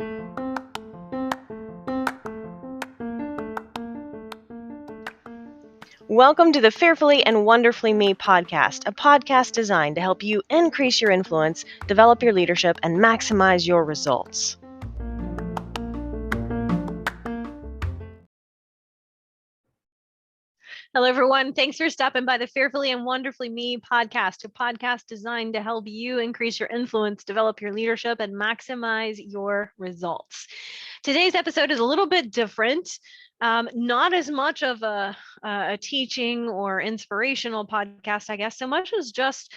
Welcome to the Fearfully and Wonderfully Me podcast, a podcast designed to help you increase your influence, develop your leadership, and maximize your results. Hello, everyone. Thanks for stopping by the Fearfully and Wonderfully Me podcast, a podcast designed to help you increase your influence, develop your leadership, and maximize your results. Today's episode is a little bit different. Not as much of a teaching or inspirational podcast, I guess, so much as just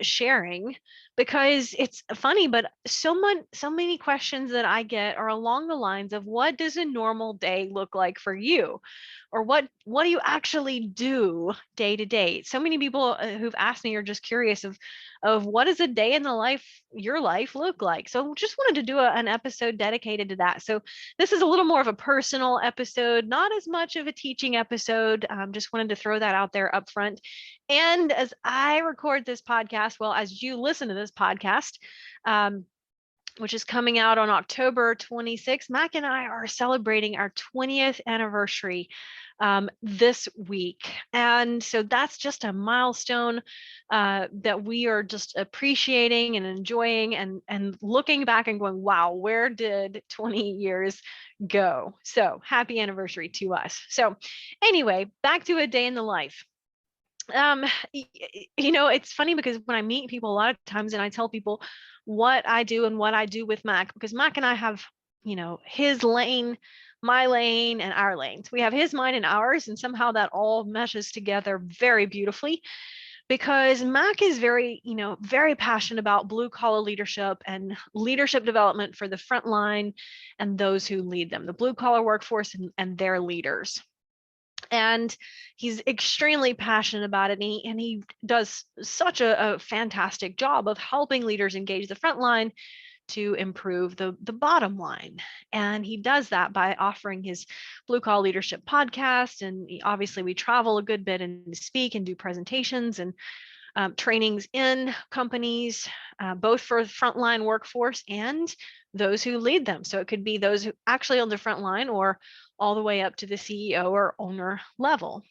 sharing, because it's funny, but so many questions that I get are along the lines of, what does a normal day look like for you? Or what do you actually do day to day? So many people who've asked me are just curious of what does a day in your life look like. So just wanted to do an episode dedicated to that. So this is a little more of a personal episode, not as much of a teaching episode. Just wanted to throw that out there up front. And as I record this podcast, well, as you listen to this podcast, which is coming out on October 26th, Mack and I are celebrating our 20th anniversary this week. And so that's just a milestone that we are just appreciating and enjoying and looking back and going, wow, where did 20 years go? So happy anniversary to us. So anyway, back to a day in the life. It's funny because when I meet people a lot of times and I tell people what I do and what I do with Mack, because Mack and I have, his lane, my lane, and our lanes. We have his, mine, and ours, and somehow that all meshes together very beautifully, because Mack is very passionate about blue collar leadership and leadership development for the front line and those who lead them, the blue collar workforce and their leaders. And he's extremely passionate about it, and he does such a fantastic job of helping leaders engage the front line to improve the bottom line. And he does that by offering his Blue Collar Leadership podcast. And obviously we travel a good bit and speak and do presentations and trainings in companies, both for the frontline workforce and those who lead them. So it could be those who actually on the front line or all the way up to the CEO or owner level.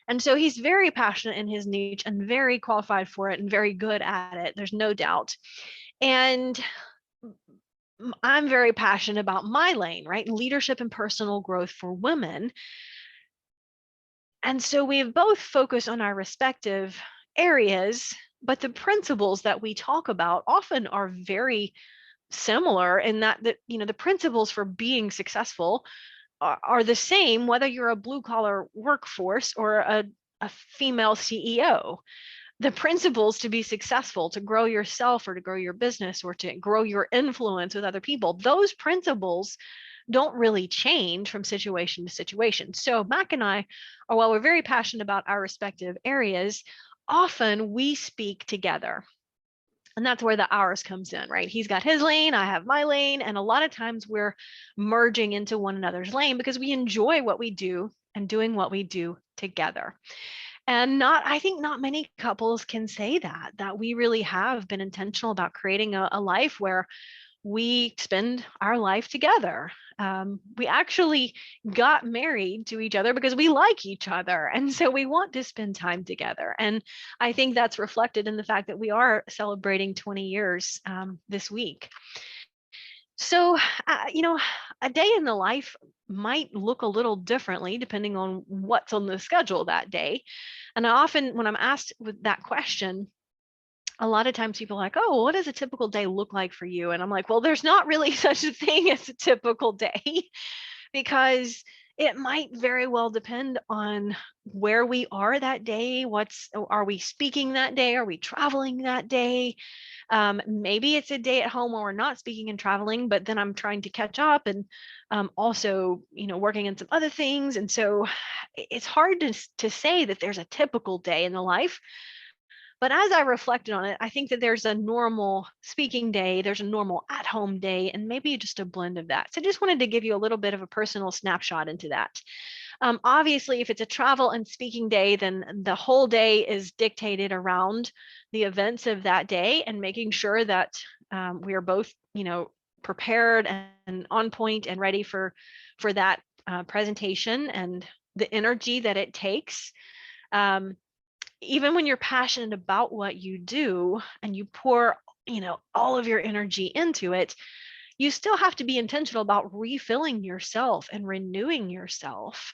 And so he's very passionate in his niche and very qualified for it and very good at it. There's no doubt. And I'm very passionate about my lane, right? Leadership and personal growth for women. And so we've both focused on our respective areas, but the principles that we talk about often are very similar in that the principles for being successful are the same, whether you're a blue collar workforce or a female CEO. The principles to be successful, to grow yourself or to grow your business or to grow your influence with other people, those principles don't really change from situation to situation. So Mack and I, while we're very passionate about our respective areas, often we speak together. And that's where the ours comes in, right? He's got his lane, I have my lane. And a lot of times we're merging into one another's lane because we enjoy what we do and doing what we do together. And I think not many couples can say that we really have been intentional about creating a life where we spend our life together. We actually got married to each other because we like each other. And so we want to spend time together. And I think that's reflected in the fact that we are celebrating 20 years this week. So, a day in the life might look a little differently depending on what's on the schedule that day. And I often, when I'm asked with that question, a lot of times people are like, oh, what does a typical day look like for you? And I'm like, well, there's not really such a thing as a typical day because it might very well depend on where we are that day. Are we speaking that day? Are we traveling that day? Maybe it's a day at home where we're not speaking and traveling, but then I'm trying to catch up and also, working on some other things. And so it's hard to say that there's a typical day in the life. But as I reflected on it, I think that there's a normal speaking day, there's a normal at-home day, and maybe just a blend of that. So I just wanted to give you a little bit of a personal snapshot into that. Obviously, if it's a travel and speaking day, then the whole day is dictated around the events of that day and making sure that we are both, prepared and on point and ready for that presentation and the energy that it takes. Even when you're passionate about what you do and you pour, all of your energy into it, you still have to be intentional about refilling yourself and renewing yourself.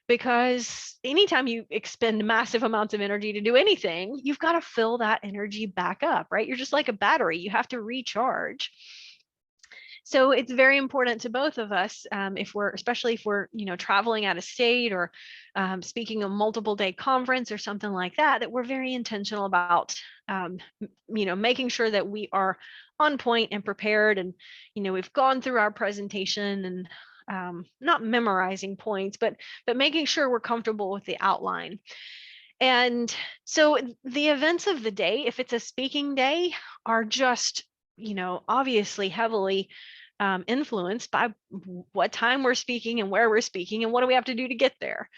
Because anytime you expend massive amounts of energy to do anything, you've got to fill that energy back up, right? You're just like a battery. You have to recharge. So it's very important to both of us, especially if we're, traveling out of state or speaking a multiple day conference or something like that, that we're very intentional about, making sure that we are on point and prepared, and, we've gone through our presentation and not memorizing points, but making sure we're comfortable with the outline. And so the events of the day, if it's a speaking day, are just, obviously heavily influenced by what time we're speaking and where we're speaking and what do we have to do to get there.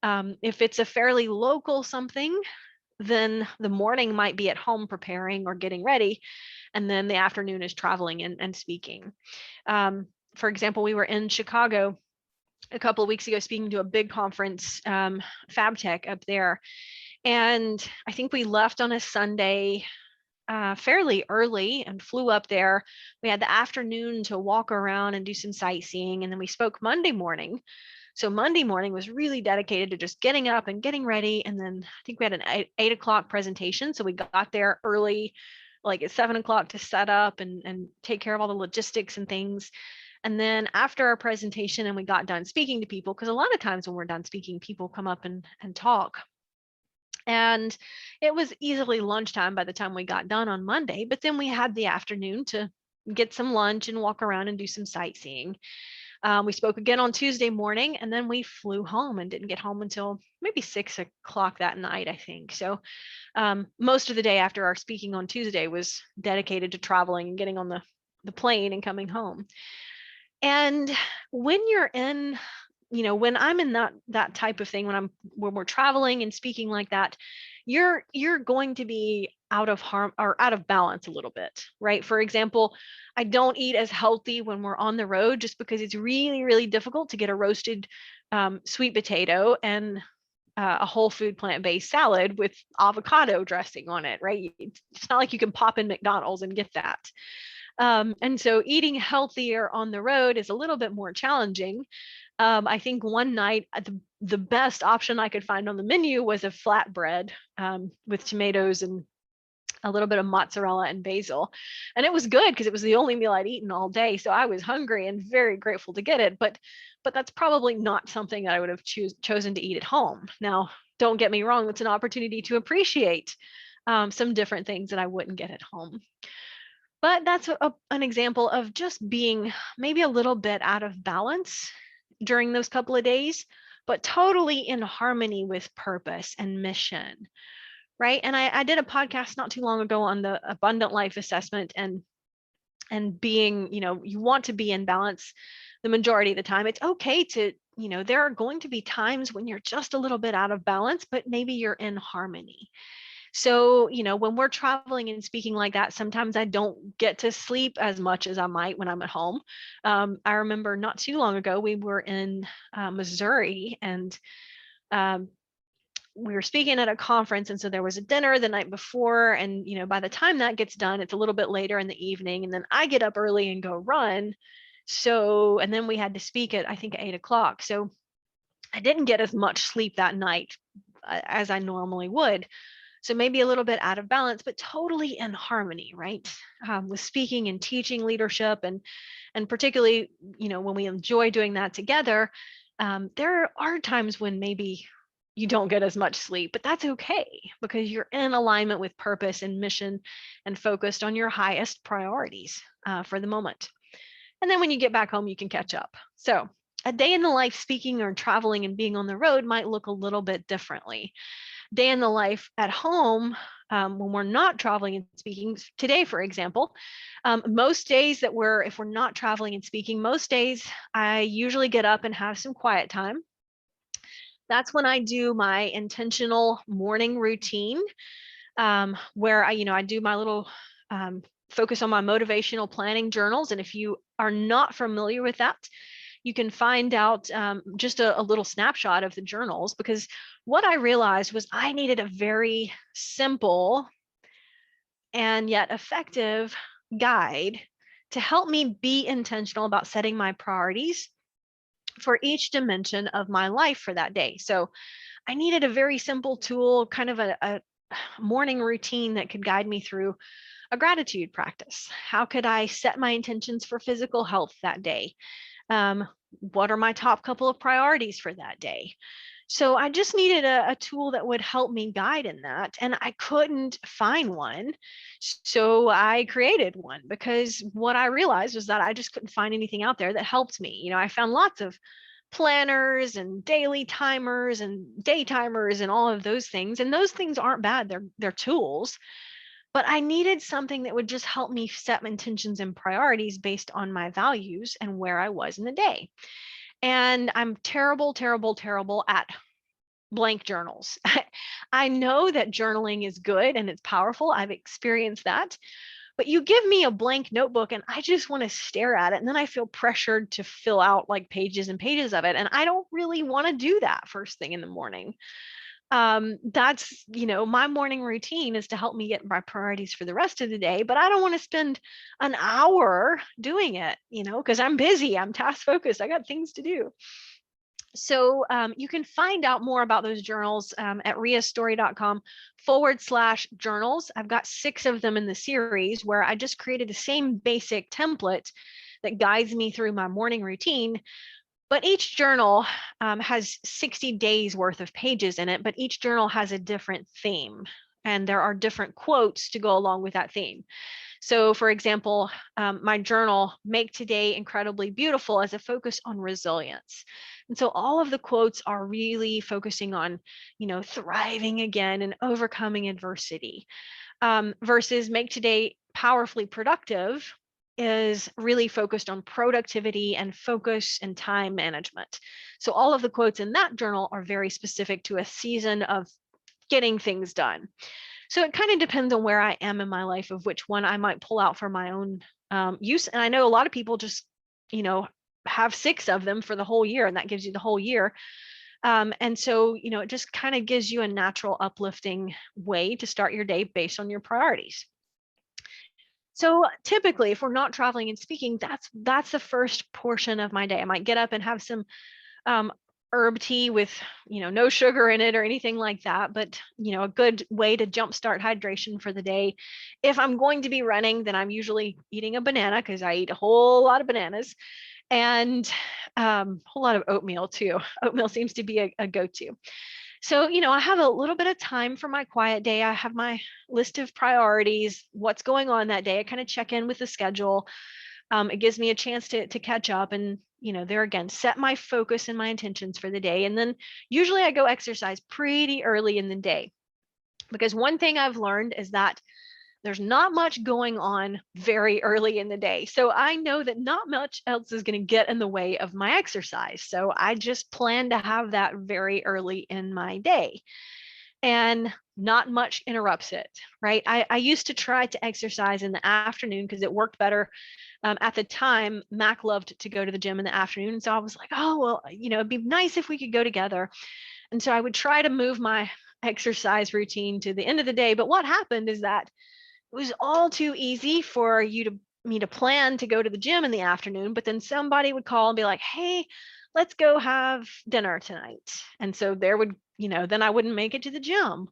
If it's a fairly local something, then the morning might be at home preparing or getting ready, and then the afternoon is traveling and speaking. For example, we were in Chicago a couple of weeks ago speaking to a big conference, FabTech up there. And I think we left on a Sunday fairly early and flew up there. We had the afternoon to walk around and do some sightseeing. And then we spoke Monday morning. So Monday morning was really dedicated to just getting up and getting ready. And then I think we had an 8 o'clock presentation. So we got there early, like at 7 o'clock, to set up and take care of all the logistics and things. And then after our presentation and we got done speaking to people, because a lot of times when we're done speaking, people come up and talk. And it was easily lunchtime by the time we got done on Monday, but then we had the afternoon to get some lunch and walk around and do some sightseeing. We spoke again on Tuesday morning, and then we flew home and didn't get home until maybe 6 o'clock that night, I think. So most of the day after our speaking on Tuesday was dedicated to traveling and getting on the plane and coming home. And when you're in, when I'm in that type of thing, when we're traveling and speaking like that, you're going to be out of harm or out of balance a little bit, right? For example, I don't eat as healthy when we're on the road just because it's really, really difficult to get a roasted sweet potato and a whole food plant-based salad with avocado dressing on it, right? It's not like you can pop in McDonald's and get that. And so eating healthier on the road is a little bit more challenging. I think one night the best option I could find on the menu was a flatbread with tomatoes and a little bit of mozzarella and basil. And it was good because it was the only meal I'd eaten all day. So I was hungry and very grateful to get it. But that's probably not something that I would have chosen to eat at home. Now, don't get me wrong, it's an opportunity to appreciate some different things that I wouldn't get at home. But that's an example of just being maybe a little bit out of balance during those couple of days, but totally in harmony with purpose and mission, right? And I did a podcast not too long ago on the abundant life assessment and being, you want to be in balance the majority of the time. It's okay to, there are going to be times when you're just a little bit out of balance, but maybe you're in harmony. So, when we're traveling and speaking like that, sometimes I don't get to sleep as much as I might when I'm at home. I remember not too long ago, we were in Missouri and we were speaking at a conference. And so there was a dinner the night before. And, by the time that gets done, it's a little bit later in the evening. And then I get up early and go run. So, and then we had to speak at, I think, 8 o'clock. So I didn't get as much sleep that night as I normally would. So maybe a little bit out of balance, but totally in harmony, right? With speaking and teaching leadership, and particularly, when we enjoy doing that together, there are times when maybe you don't get as much sleep, but that's okay because you're in alignment with purpose and mission and focused on your highest priorities for the moment. And then when you get back home, you can catch up. So a day in the life speaking or traveling and being on the road might look a little bit differently. Day in the life at home, when we're not traveling and speaking, today, for example, most days if we're not traveling and speaking, most days I usually get up and have some quiet time. That's when I do my intentional morning routine, where I do my little focus on my motivational planning journals. And if you are not familiar with that, you can find out just a little snapshot of the journals, because what I realized was I needed a very simple and yet effective guide to help me be intentional about setting my priorities for each dimension of my life for that day. So I needed a very simple tool, kind of a morning routine that could guide me through a gratitude practice. How could I set my intentions for physical health that day? What are my top couple of priorities for that day? So I just needed a tool that would help me guide in that. And I couldn't find one. So I created one, because what I realized was that I just couldn't find anything out there that helped me. I found lots of planners and daily timers and day timers and all of those things. And those things aren't bad. They're tools. But I needed something that would just help me set my intentions and priorities based on my values and where I was in the day. And I'm terrible, terrible, terrible at blank journals. I know that journaling is good and it's powerful. I've experienced that. But you give me a blank notebook and I just want to stare at it. And then I feel pressured to fill out like pages and pages of it. And I don't really want to do that first thing in the morning. That's, my morning routine is to help me get my priorities for the rest of the day, but I don't want to spend an hour doing it, because I'm busy, I'm task focused, I got things to do. So you can find out more about those journals at riastory.com/journals. I've got 6 of them in the series where I just created the same basic template that guides me through my morning routine. But each journal has 60 days worth of pages in it, but each journal has a different theme. And there are different quotes to go along with that theme. So for example, my journal, Make Today Incredibly Beautiful, as a focus on resilience. And so all of the quotes are really focusing on, thriving again and overcoming adversity, versus Make Today Powerfully Productive is really focused on productivity and focus and time management. So all of the quotes in that journal are very specific to a season of getting things done. So it kind of depends on where I am in my life of which one I might pull out for my own use. And I know a lot of people just, have 6 of them for the whole year, and that gives you the whole year. And so, it just kind of gives you a natural uplifting way to start your day based on your priorities. So typically, if we're not traveling and speaking, that's the first portion of my day. I might get up and have some herb tea with, no sugar in it or anything like that, but, a good way to jumpstart hydration for the day. If I'm going to be running, then I'm usually eating a banana, because I eat a whole lot of bananas, and a whole lot of oatmeal too. Oatmeal seems to be a go-to. So, I have a little bit of time for my quiet day. I have my list of priorities, what's going on that day. I kind of check in with the schedule. It gives me a chance to catch up and, there again, set my focus and my intentions for the day. And then usually I go exercise pretty early in the day, because one thing I've learned is that there's not much going on very early in the day. So I know that not much else is going to get in the way of my exercise. So I just plan to have that very early in my day. And not much interrupts it, right? I used to try to exercise in the afternoon because it worked better. At the time, Mack loved to go to the gym in the afternoon. So I was like, oh, well, it'd be nice if we could go together. And so I would try to move my exercise routine to the end of the day. But what happened is that it was all too easy for me to plan to go to the gym in the afternoon, but then somebody would call and be like, hey, let's go have dinner tonight. And so there would, then I wouldn't make it to the gym,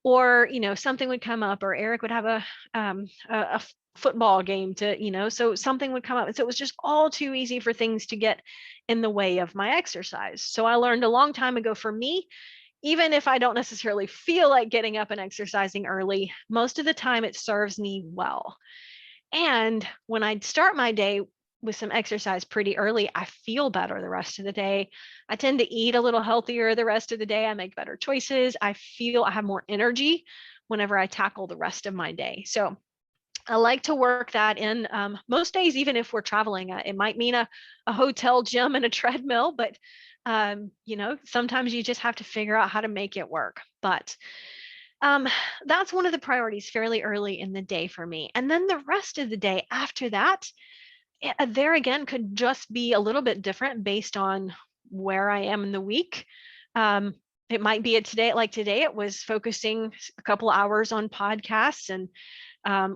or, something would come up, or Eric would have a football game to, so something would come up. And so it was just all too easy for things to get in the way of my exercise. So I learned a long time ago, for me, even if I don't necessarily feel like getting up and exercising early, most of the time it serves me well. And when I start my day with some exercise pretty early, I feel better the rest of the day. I tend to eat a little healthier the rest of the day. I make better choices. I feel I have more energy whenever I tackle the rest of my day. So I like to work that in most days, even if we're traveling. It might mean a hotel gym and a treadmill, but sometimes you just have to figure out how to make it work. But Um, that's one of the priorities fairly early in the day for me. And then the rest of the day after that, there again could just be a little bit different based on where I am in the week. Um, it might be like today, it was focusing a couple hours on podcasts and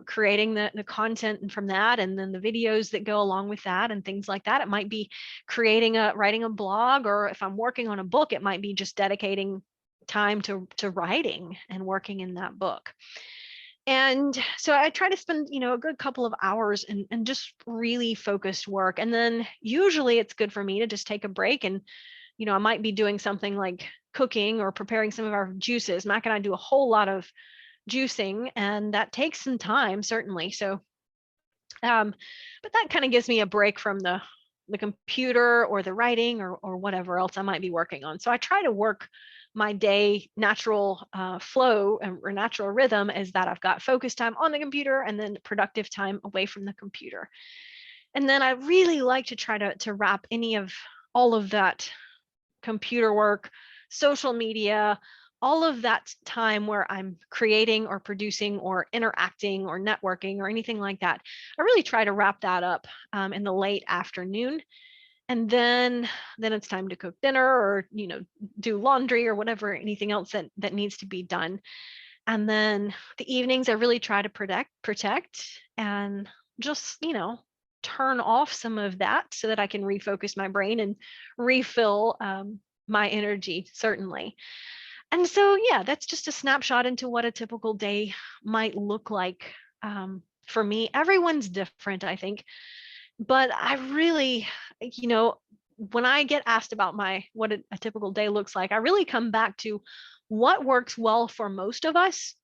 creating the content and from that, and then the videos that go along with that and things like that. It might be writing a blog, or if I'm working on a book, it might be just dedicating time to writing and working in that book. And so I try to spend, a good couple of hours and just really focused work. And then usually it's good for me to just take a break and, I might be doing something like cooking or preparing some of our juices. Mac and I do a whole lot of juicing, and that takes some time, certainly. So, but that kind of gives me a break from the computer or the writing or whatever else I might be working on. So I try to work my day natural flow or natural rhythm is that I've got focus time on the computer and then productive time away from the computer. And then I really like to try to wrap any of all of that computer work, social media, all of that time where I'm creating or producing or interacting or networking or anything like that. I really try to wrap that up in the late afternoon, and then it's time to cook dinner or do laundry or whatever, anything else that needs to be done. And then the evenings I really try to protect and just turn off some of that so that I can refocus my brain and refill my energy, certainly. And so yeah, that's just a snapshot into what a typical day might look like for me. Everyone's different, I think, but I really, when I get asked about what a typical day looks like, I really come back to what works well for most of us.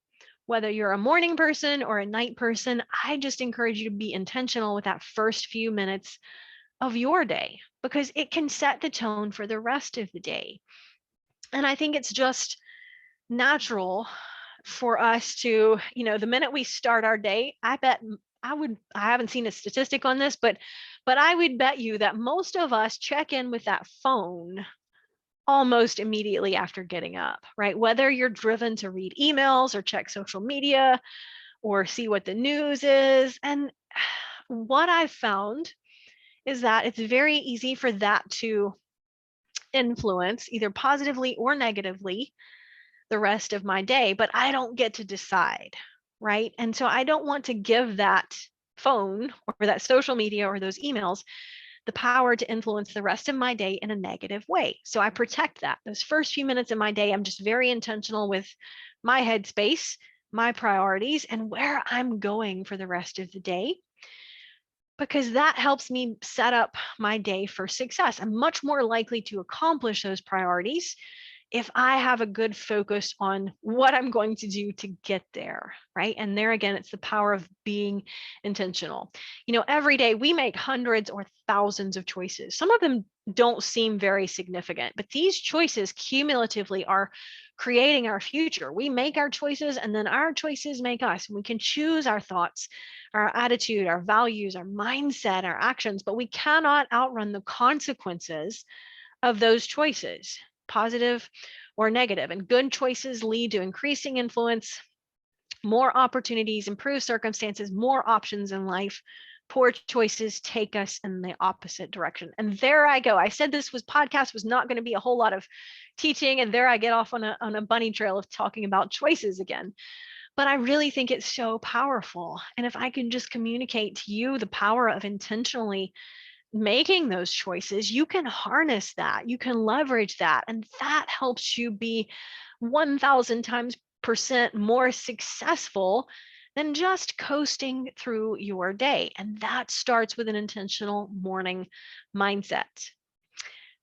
Whether you're a morning person or a night person, I just encourage you to be intentional with that first few minutes of your day, because it can set the tone for the rest of the day. And I think it's just natural for us to, the minute we start our day, I haven't seen a statistic on this, but I would bet you that most of us check in with that phone almost immediately after getting up, right? Whether you're driven to read emails or check social media or see what the news is. And what I've found is that it's very easy for that to influence either positively or negatively the rest of my day, but I don't get to decide, right? And so I don't want to give that phone or that social media or those emails the power to influence the rest of my day in a negative way. So I protect that. Those first few minutes of my day, I'm just very intentional with my headspace, my priorities, and where I'm going for the rest of the day, because that helps me set up my day for success. I'm much more likely to accomplish those priorities if I have a good focus on what I'm going to do to get there, right? And there again, it's the power of being intentional. Every day we make hundreds or thousands of choices. Some of them don't seem very significant, but these choices cumulatively are creating our future. We make our choices, and then our choices make us. We can choose our thoughts, our attitude, our values, our mindset, our actions, but we cannot outrun the consequences of those choices, positive or negative. And good choices lead to increasing influence, more opportunities, improved circumstances, more options in life. Poor choices take us in the opposite direction. And there I go. I said this podcast was not going to be a whole lot of teaching, and there I get off on a bunny trail of talking about choices again. But I really think it's so powerful. And if I can just communicate to you the power of intentionally making those choices, you can harness that, you can leverage that, and that helps you be 1,000 times percent more successful than just coasting through your day. And that starts with an intentional morning mindset.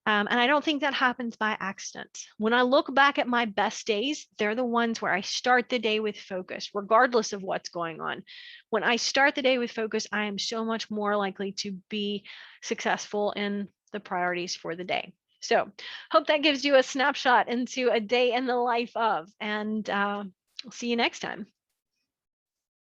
And I don't think that happens by accident. When I look back at my best days, they're the ones where I start the day with focus, regardless of what's going on. When I start the day with focus, I am so much more likely to be successful in the priorities for the day. So, hope that gives you a snapshot into a day in the life of, and I'll see you next time.